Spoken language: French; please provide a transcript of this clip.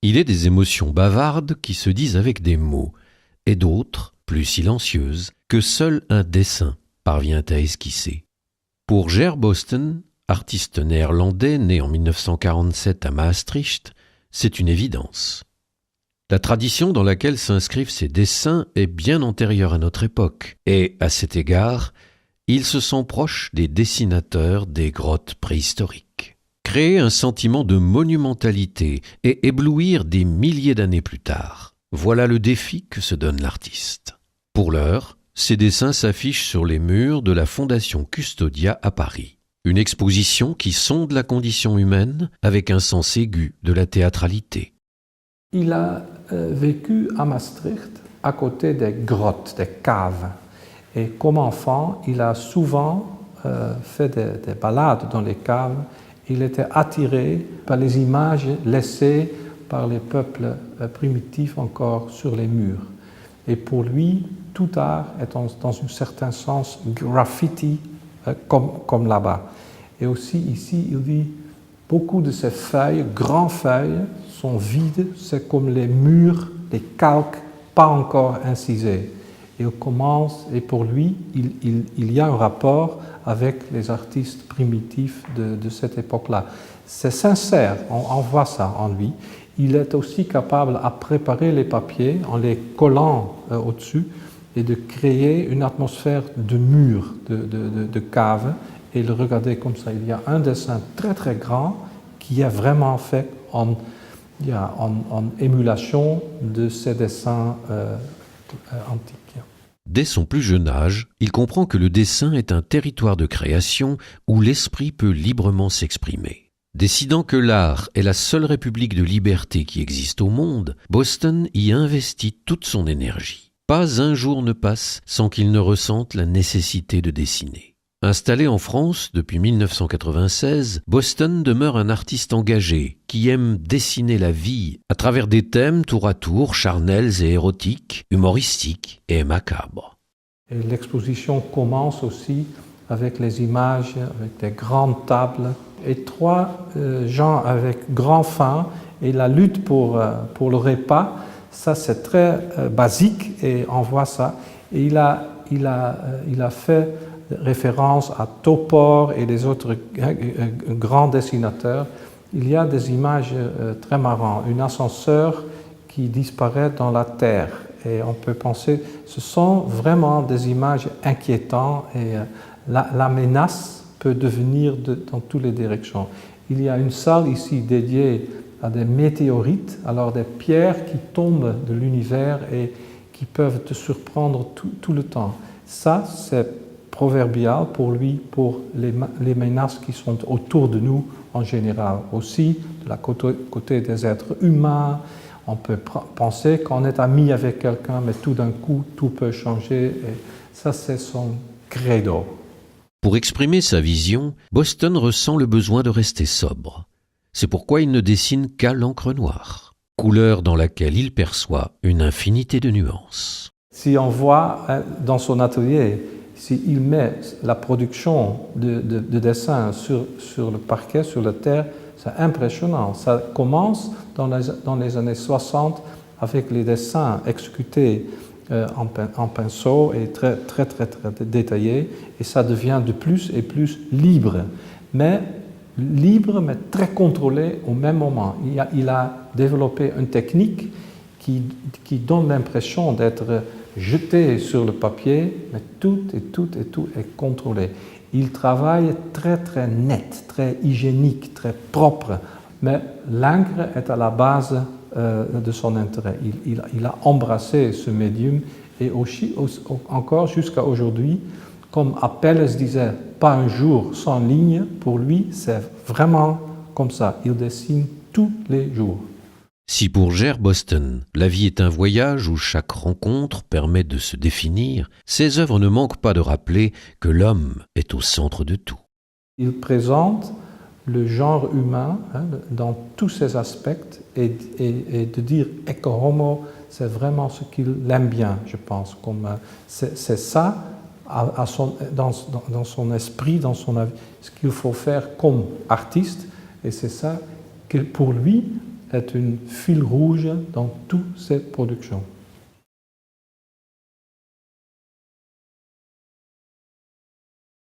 Il est des émotions bavardes qui se disent avec des mots, et d'autres, plus silencieuses, que seul un dessin parvient à esquisser. Pour Ger Boston, artiste néerlandais né en 1947 à Maastricht, c'est une évidence. La tradition dans laquelle s'inscrivent ces dessins est bien antérieure à notre époque, et, à cet égard, ils se sont proches des dessinateurs des grottes préhistoriques. Créer un sentiment de monumentalité et éblouir des milliers d'années plus tard, voilà le défi que se donne l'artiste. Pour l'heure, ces dessins s'affichent sur les murs de la Fondation Custodia à Paris. Une exposition qui sonde la condition humaine avec un sens aigu de la théâtralité. Il a vécu à Maastricht, à côté des grottes, des caves. Et comme enfant, il a souvent fait des balades dans les caves. Il était attiré par les images laissées par les peuples primitifs encore sur les murs. Et pour lui, tout art est dans un certain sens graffiti, comme là-bas. Et aussi ici, il dit, beaucoup de ces feuilles, grandes feuilles, sont vides, c'est comme les murs, les calques, pas encore incisés. Et il commence, et pour lui, il y a un rapport avec les artistes primitifs de cette époque-là. C'est sincère, on voit ça en lui. Il est aussi capable à préparer les papiers en les collant au-dessus et de créer une atmosphère de mur, de cave, et le regarder comme ça. Il y a un dessin très très grand qui est vraiment fait en émulation de ces dessins antiques. Dès son plus jeune âge, il comprend que le dessin est un territoire de création où l'esprit peut librement s'exprimer. Décidant que l'art est la seule république de liberté qui existe au monde, Boston y investit toute son énergie. Pas un jour ne passe sans qu'il ne ressente la nécessité de dessiner. Installé en France depuis 1996, Boston demeure un artiste engagé qui aime dessiner la vie à travers des thèmes tour à tour charnels et érotiques, humoristiques et macabres. Et l'exposition commence aussi avec les images, avec des grandes tables et trois gens avec grand faim et la lutte pour le repas. Ça, c'est très basique et on voit ça. Et il a fait référence à Topor et les autres grands dessinateurs. Il y a des images très marrantes. Un ascenseur qui disparaît dans la terre. Et on peut penser, ce sont vraiment des images inquiétantes et la menace peut devenir dans toutes les directions. Il y a une salle ici dédiée à des météorites, alors des pierres qui tombent de l'univers et qui peuvent te surprendre tout le temps. Ça, c'est proverbial pour lui, pour les menaces qui sont autour de nous en général. Aussi, de la côté des êtres humains, on peut penser qu'on est ami avec quelqu'un, mais tout d'un coup, tout peut changer. Et ça, c'est son credo. Pour exprimer sa vision, Boston ressent le besoin de rester sobre. C'est pourquoi il ne dessine qu'à l'encre noire, couleur dans laquelle il perçoit une infinité de nuances. Si on voit dans son atelier, s'il met la production de dessins sur le parquet, sur la terre, c'est impressionnant. Ça commence dans les années 60 avec les dessins exécutés en pinceau et très détaillés, et ça devient de plus en plus libre. Mais très contrôlé au même moment. Il a développé une technique qui donne l'impression d'être jeté sur le papier, mais tout est contrôlé. Il travaille très net, très hygiénique, très propre, mais l'encre est à la base de son intérêt. Il a embrassé ce médium et aussi, encore jusqu'à aujourd'hui, comme Apelles disait, pas un jour sans ligne, pour lui c'est vraiment comme ça, il dessine tous les jours. Si pour Ger Boston, la vie est un voyage où chaque rencontre permet de se définir, ses œuvres ne manquent pas de rappeler que l'homme est au centre de tout. Il présente le genre humain dans tous ses aspects et de dire « ecce homo », c'est vraiment ce qu'il aime bien, je pense. C'est ça, dans son esprit, dans son avis, ce qu'il faut faire comme artiste, et c'est ça que pour lui, est un fil rouge dans toutes ses productions.